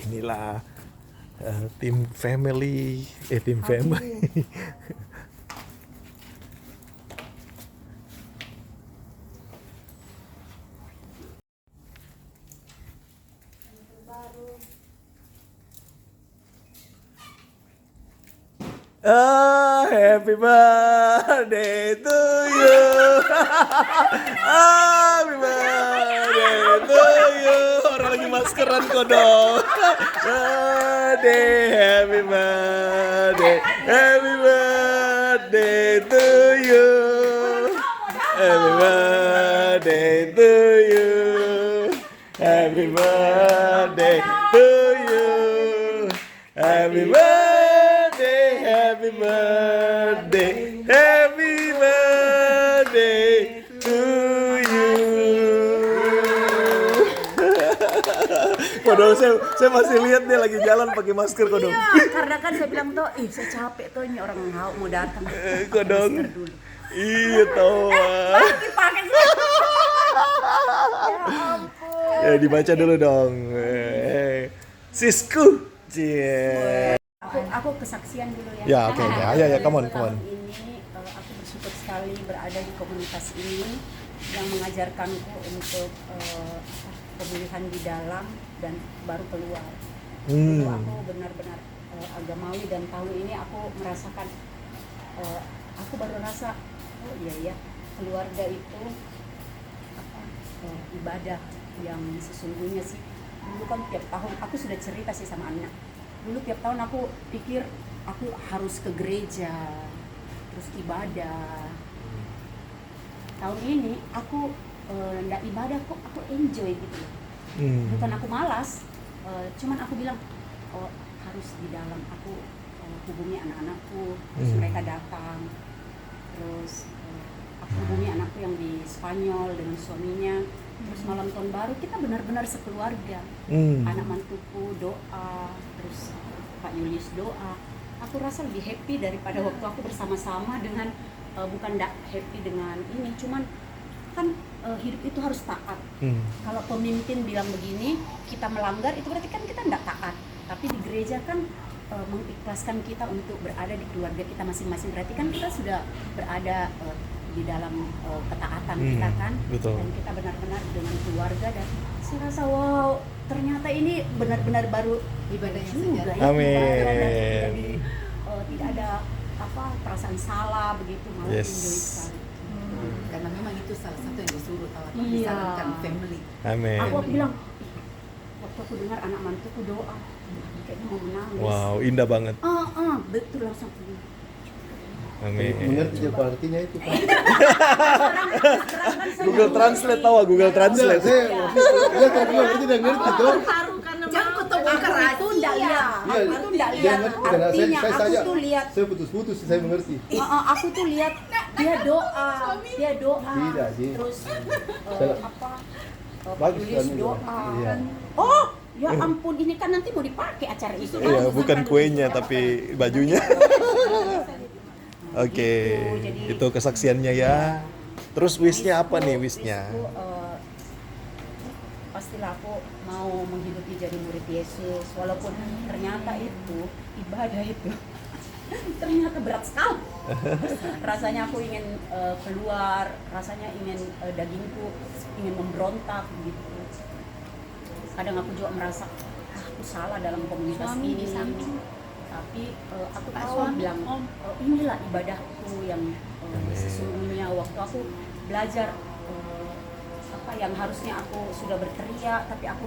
inilah tim family, tim family. Oh, happy birthday to you. Happy birthday to you. Orang lagi maskeran kok dong. Happy birthday, happy birthday to you. Happy birthday to you. Happy birthday to you. Happy birthday. Happy birthday, happy birthday to you. Kodong, saya masih lihat dia lagi jalan pakai masker, Kodong. Iya, karena kan saya bilang tuh, saya capek tuh ini orang mau datang. Kodong. Iya toh. Dipakai sih. Ya ampun. Ya dibaca dulu dong. Sisku. Cie. Aku kesaksian dulu ya. Ya, oke. Ya, come on. Tahun ini aku bersyukur sekali berada di komunitas ini yang mengajarkanku untuk pemulihan di dalam dan baru keluar. Itu aku benar-benar agamawi dan tahun ini aku merasakan aku baru rasa oh iya ya keluarga itu ibadah yang sesungguhnya sih. Dulu kan tiap tahun aku sudah cerita sih sama anak. Dulu tiap tahun aku pikir aku harus ke gereja, terus ibadah. Tahun ini aku nggak ibadah kok, aku enjoy gitu loh. Bukan aku malas, cuman aku bilang oh, harus di dalam. Aku hubungi anak-anakku, terus mereka datang. Terus aku hubungi anakku yang di Spanyol dengan suaminya. Terus malam tahun baru kita benar-benar sekeluarga. Anak mantuku doa, terus Pak Julius doa. Aku rasa lebih happy daripada waktu aku bersama-sama dengan bukan happy dengan ini, cuman kan hidup itu harus taat. Kalau pemimpin bilang begini, kita melanggar, itu berarti kan kita tidak taat. Tapi di gereja kan mengikhlaskan kita untuk berada di keluarga kita masing-masing. Berarti kan kita sudah berada di dalam ketaatan kita kan. Betul. Dan kita benar-benar dengan keluarga dan saya rasa wow, ternyata ini benar-benar baru ibadahnya juga ya. Amin. Tidak ada perasaan salah begitu, malah Yes. enjoy sekali. Karena memang itu salah satu yang disuruh Iya. disarankan family. Amin. Aku bilang, waktu aku dengar anak mantuku doa, kayaknya mau menangis. Wow, indah banget. Betul langsung aku bilang. Amin. Mengerti apa artinya itu, Pak? Google Translate tahu, Google Translate. Dia terkenal ngerti dan ngerti tuh. Jangan ketemu Aku itu enggak lihat, Iya, aku tidak dia lihat ngerti karena artinya, saya aku saja. tuh lihat. Saya putus-putus saya mengerti. Aku tuh lihat dia doa, Tidak, Ji. terus Salah. Pak Bagus Julius kan, doa. iya. Oh, ya ampun, ini kan nanti mau dipakai acara itu. Iya, bukan kuenya tapi bajunya. Oke, itu kesaksiannya ya. Terus wishnya apa nih wishnya? Pastilah aku mau menghidupi jadi murid Yesus, walaupun ternyata itu ibadah itu ternyata berat sekali. Rasanya aku ingin keluar, rasanya ingin dagingku ingin memberontak gitu. Kadang aku juga merasa aku salah dalam komunitas ini. Tapi aku tahu bilang inilah ibadahku yang sesungguhnya. Waktu aku belajar yang harusnya aku sudah berteriak, tapi aku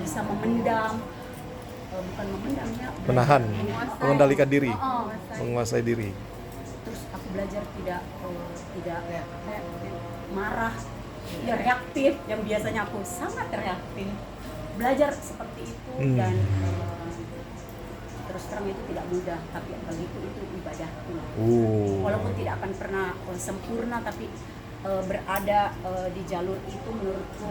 bisa memendam, bukan memendam ya, Menahan, mengendalikan diri, menguasai diri. Terus aku belajar tidak marah, ya reaktif. Yang biasanya aku sangat reaktif, belajar seperti itu. Dan terus terang itu tidak mudah, tapi bagiku itu ibadahku. Walaupun tidak akan pernah sempurna, tapi berada di jalur itu menurutku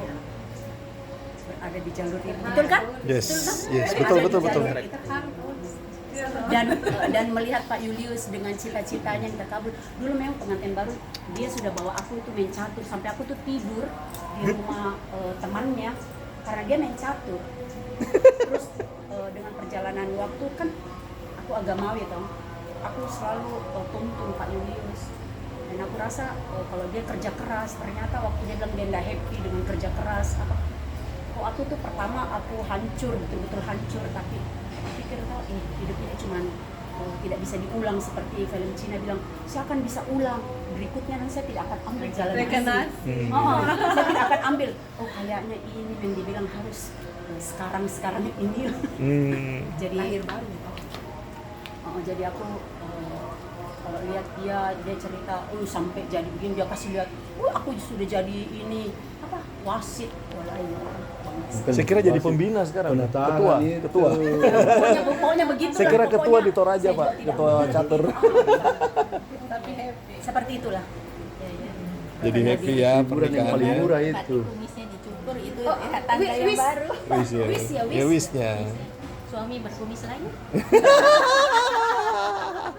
berada di jalur itu, betul kan? Yes, Berada betul. di jalur itu. Dan melihat Pak Julius dengan cita-citanya yang terkabul. Dulu memang pengantin baru dia sudah bawa aku itu main catur, sampai aku tuh tidur di rumah temannya karena dia main catur. Terus waktu kan aku agamawi toh, aku selalu tuntun Pak Julius, dan aku rasa kalau dia kerja keras, ternyata waktu dia bilang dia nggak happy dengan kerja keras apa, kok aku tuh pertama aku hancur, betul-betul hancur, tapi aku pikir tuh hidup ini cuman tidak bisa diulang seperti film Cina bilang, saya akan bisa ulang berikutnya dan saya tidak akan ambil jalan asli. Saya tidak akan ambil. Oh kayaknya ini yang dibilang harus sekarang ini. Jadi Lahir baru. jadi aku kalau lihat dia cerita, sampai jadi begini, dia kasih lihat, aku sudah jadi ini apa wasit, wallahi orang. Saya kira jadi pembina sekarang. Penataan Ketua. Pokoknya begitu. Saya kira ketua di Toraja, Saya Pak. juga tidak Ketua mengerti. catur. Tapi happy. Seperti itulah. Jadi happy ya Hiburan yang paling pernikahannya. murah itu. Kumisnya dicukur itu Oh, tanda yang wis. baru. Wis ya. Wis ya, wis. Ya wisnya. Suami berkumis lagi.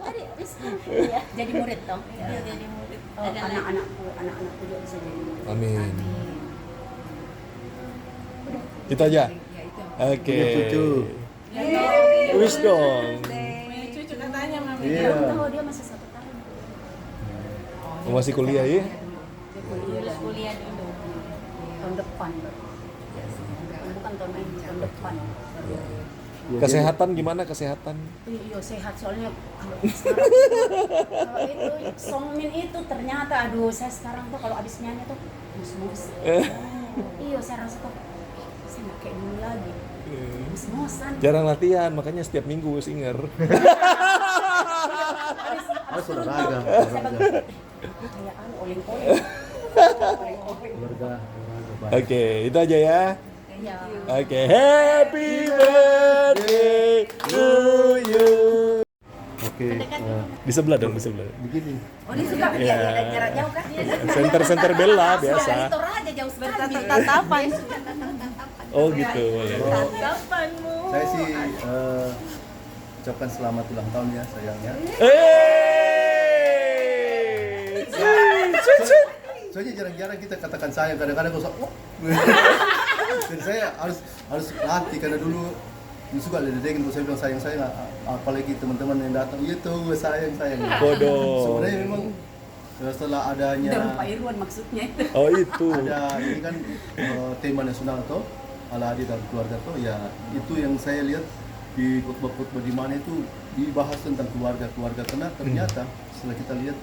Tadi wis. Iya, jadi murid toh. Dia jadi murid. Ada lagi. Anak-anakku juga bisa jadi murid. Amin. Itu aja. Ya itu. Oke. Punya cucu. Wis dong. Cucu katanya mami. Iya. Aku tahu dia masih 1 tahun. Masih kuliah ya? Dia kuliah Lulus dan kuliah dulu. tahun depan baru. Bukan tahun ini, tahun depan. Kesehatan gimana kesehatan? Iya sehat, soalnya kalau sekarang itu Songmin itu ternyata saya sekarang tuh kalau abis nyanyi tuh mus-mus. Iya saya rasa tuh saya nggak kayak dulu lagi. Mus-musan. Jarang latihan, makanya setiap minggu singer. Abis olahraga, saya olahraga. bagus. Kayak oleng-oleng. Oleng-oleng. Olahraga baik. Oke, itu aja ya. Iya. Oke, happy birthday to you. Oke. Di sebelah dong, di sebelah. Begini. Oh dia suka Iya. dia jarak jauh kan? Center Bella Dari biasa. Toraja jauh sekali. Bertatap-tatapan. Oh gitu, boleh. Tatapanmu. Saya sih ucapkan selamat ulang tahun ya sayangnya. Soalnya jarang-jarang kita katakan sayang, kadang-kadang kok dan saya harus latih karena dulu suka ledek untuk saya bilang sayang, apalagi teman-teman yang datang itu sayang. Bodoh. Sebenarnya memang setelah adanya Dan Pak Irwan maksudnya. Oh itu. ada ini kan tema nasional toh ala adik dan keluarga toh ya itu yang saya lihat di khotbah-khotbah di mana itu dibahas tentang keluarga karena ternyata setelah kita lihat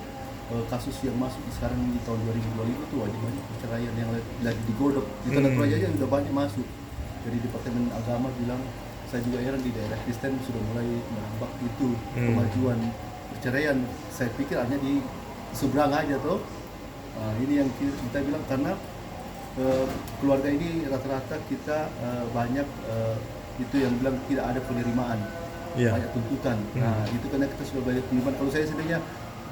kasus yang masuk sekarang di tahun 2020 itu wajib banyak perceraian yang lagi digodok di Tanah Toraja aja udah banyak masuk. Jadi Departemen Agama bilang saya juga heran di daerah Kristen sudah mulai menambah itu kemajuan perceraian. Saya pikir hanya di seberang aja tuh. Ini yang kita bilang karena keluarga ini rata-rata kita banyak itu yang bilang tidak ada penerimaan, banyak tuntutan. Nah itu karena kita sudah banyak penerimaan. Kalau saya sebenarnya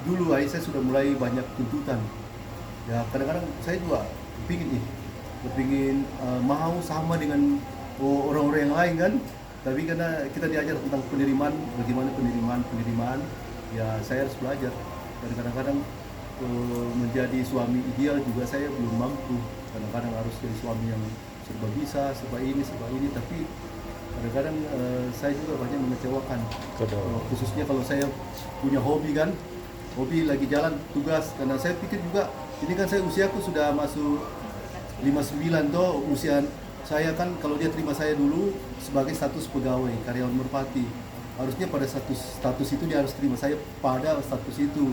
dulu saya sudah mulai banyak tuntutan. Ya kadang-kadang saya juga kepingin mau sama dengan orang-orang yang lain kan. Tapi karena kita diajar tentang penerimaan, bagaimana penerimaan, ya saya harus belajar. Dan kadang-kadang menjadi suami ideal juga saya belum mampu. Kadang-kadang harus jadi suami yang serba bisa, serba ini, tapi kadang-kadang saya juga banyak mengecewakan. Khususnya kalau saya punya hobi kan, hobi lagi jalan tugas, karena saya pikir juga ini kan saya usiaku sudah masuk 59 toh, usia saya kan kalau dia terima saya dulu sebagai status pegawai karyawan merpati, harusnya pada status itu dia harus terima saya pada status itu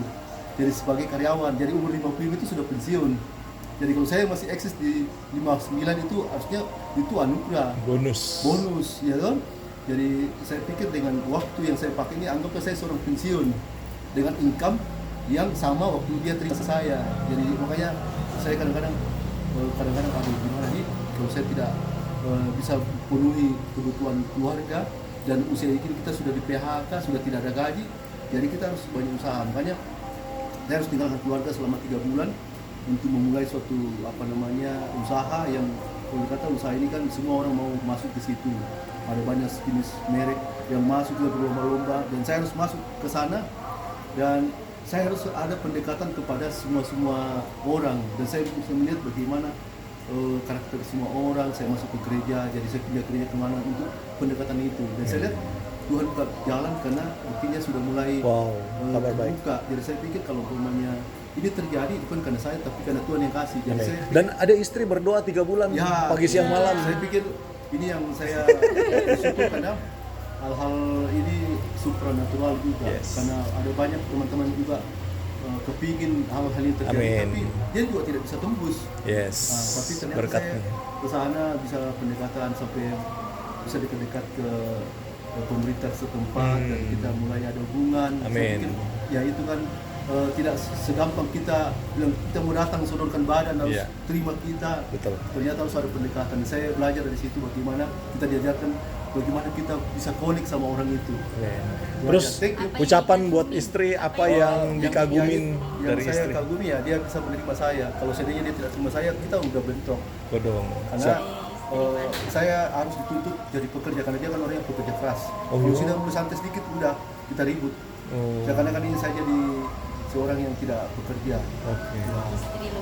jadi sebagai karyawan. Jadi umur 50 itu sudah pensiun. Jadi kalau saya masih eksis di 59 itu harusnya itu anugerah bonus ya kan. Jadi saya pikir dengan waktu yang saya pakai ini anggaplah saya seorang pensiun dengan income yang sama waktu dia terima saya. Jadi makanya saya kadang-kadang aduh gimana nih kalau saya tidak bisa penuhi kebutuhan keluarga dan usia ini kita sudah di PHK, sudah tidak ada gaji, jadi kita harus banyak usaha. Makanya saya harus tinggalkan keluarga selama 3 bulan untuk memulai suatu usaha yang kalau kata usaha ini kan semua orang mau masuk ke situ. Ada banyak jenis merek yang masuk ke berlomba-lomba dan saya harus masuk ke sana dan saya harus ada pendekatan kepada semua orang dan saya bisa melihat bagaimana karakter semua orang. Saya masuk ke gereja, jadi saya pindah gereja kemana untuk pendekatan itu dan saya lihat Tuhan buka jalan karena buktinya sudah mulai Wow, kabar baik. terbuka. Jadi saya pikir kalau umpamanya ini terjadi bukan karena saya tapi karena Tuhan yang kasih. Jadi Amin. saya Dan ada istri berdoa 3 bulan ya, pagi siang malam. Saya pikir ini yang saya bersyukur karena hal-hal ini supranatural juga. Yes. Karena ada banyak teman-teman juga kepingin hal-hal ini terjadi, Amin. tapi dia juga tidak bisa tembus. Yes. Tapi ternyata Berkatnya. saya ke sana bisa pendekatan sampai bisa dekat-dekat ke pemerintah setempat dan kita mulai ada hubungan. Saya Amin. pikir, ya itu kan tidak segampang kita bilang kita mau datang sodorkan badan harus Iya. terima kita. Betul. Ternyata harus ada pendekatan. Saya belajar dari situ bagaimana kita diajarkan bagaimana kita bisa connect sama orang itu. Amin. Terus Thank you. ucapan buat istri apa yang dikagumin yang dari saya istri? kagumi ya dia bisa menerima saya. Kalau seandainya dia tidak terima saya, kita udah bentrok. Godong. Karena saya harus dituntut jadi pekerja karena dia kan orang yang pekerja keras. Oh, Kalau iya? sudah mulai santai sedikit udah kita ribut. Oh. Ya, karena kan ini saya jadi seorang yang tidak bekerja. Oke.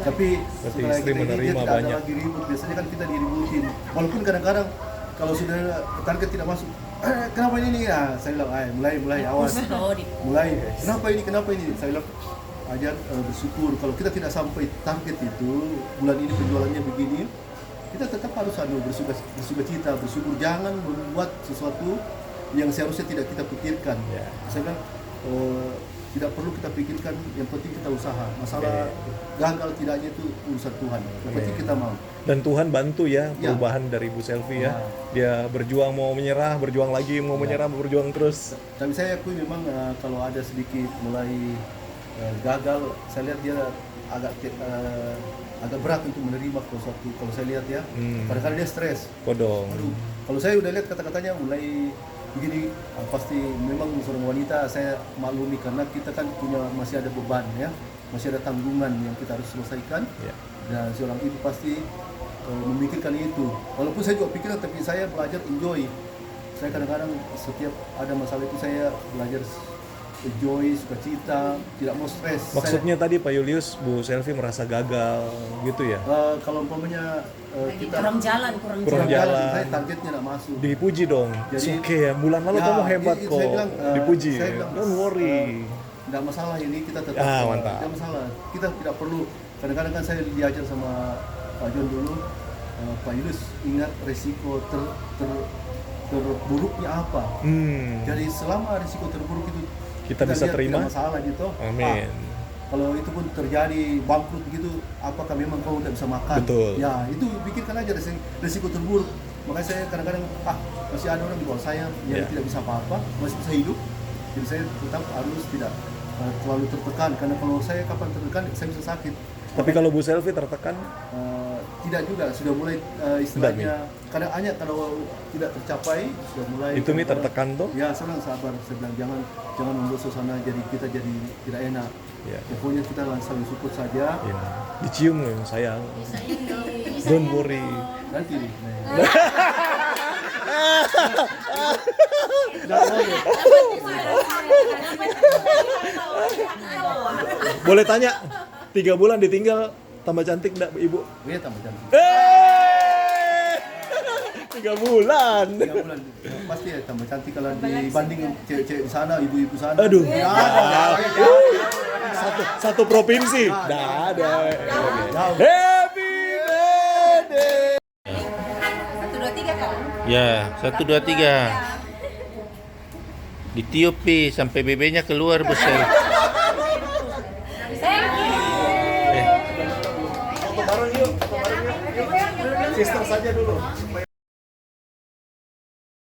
Tapi Berarti setelah istri kita ini dia menerima tidak banyak. ada lagi ribut. Biasanya kan kita diributin. Walaupun kadang-kadang kalau sudah target tidak masuk, kenapa ini nih? Ya, saya bilang, mulai awas. Mulai, kenapa ini? Saya bilang, ajar bersyukur. Kalau kita tidak sampai target itu, bulan ini penjualannya begini, kita tetap harus bersuka cita, bersyukur. Jangan membuat sesuatu yang seharusnya tidak kita pikirkan. Ya. Saya bilang, tidak perlu kita pikirkan, yang penting kita usaha. Masalah gagal tidaknya itu urusan Tuhan. Yang penting kita mau. Dan Tuhan bantu ya Ya. perubahan dari Bu Selvi ya. Ya. Dia berjuang mau menyerah, berjuang lagi mau menyerah, berjuang terus. Tapi saya akui memang kalau ada sedikit mulai gagal, saya lihat dia agak berat untuk menerima sesuatu. Kalau saya lihat ya, kadang-kadang dia stres. Godong. Aduh, kalau saya udah lihat kata-katanya mulai begini, pasti memang seorang wanita saya maklumi karena kita kan masih ada beban ya, masih ada tanggungan yang kita harus selesaikan. Ya. Dan seorang ibu pasti memikirkan itu. Walaupun saya juga pikir, tapi saya belajar enjoy. Saya kadang-kadang setiap ada masalah itu saya belajar enjoy, sukacita, tidak mau stres. Maksudnya tadi Pak Julius, Bu Selvi merasa gagal gitu ya? Kalau umpamanya kita kurang jalan. jalan. saya targetnya tidak masuk. Dipuji dong. Jadi- Oke ya, bulan lalu Ya, kamu hebat saya kok. bilang, Dipuji. saya bilang, Don't worry. Tidak masalah ini kita tetap. Mantap. Tidak masalah. Kita tidak perlu. Kadang-kadang kan saya diajar sama Pak John dulu, Pak Yunus ingat resiko terburuknya apa. Jadi selama risiko terburuk itu Kita bisa lihat terima. tidak masalah gitu. Amin. Kalau itu pun terjadi bangkrut begitu, apakah memang kau tidak bisa makan? Betul. Ya itu pikirkan aja risiko terburuk. Makanya saya kadang-kadang masih ada orang di bawah saya yang Ya. tidak bisa apa-apa, masih bisa hidup. Jadi saya tetap harus tidak terlalu tertekan karena kalau saya kapan tertekan saya bisa sakit. Tapi kalau Bu Selvi tertekan, Tidak juga, sudah mulai istilahnya kadang hanya kalau tidak tercapai sudah mulai. itu nih tertekan tuh. Ya, seorang sabar. Saya bilang jangan membuat suasana jadi kita jadi tidak enak. Ya. Pokoknya kita saling support saja. Ya. Dicium yang sayang. Don't worry. Nanti nih. Boleh tanya, 3 bulan ditinggal tambah cantik enggak Ibu? Iya tambah cantik. 3 bulan. 3 bulan. Pasti ya tambah cantik kalau dibanding cewek-cewek di sana, ibu-ibu sana. Aduh. Ya, Satu provinsi. Nggak ada. jauh. Happy birthday. 1, 2, 3 kan? Ya, 1, 2, 3. Ditiup pi sampai bebeknya keluar besar. Foto bareng yuk. Sister saja dulu.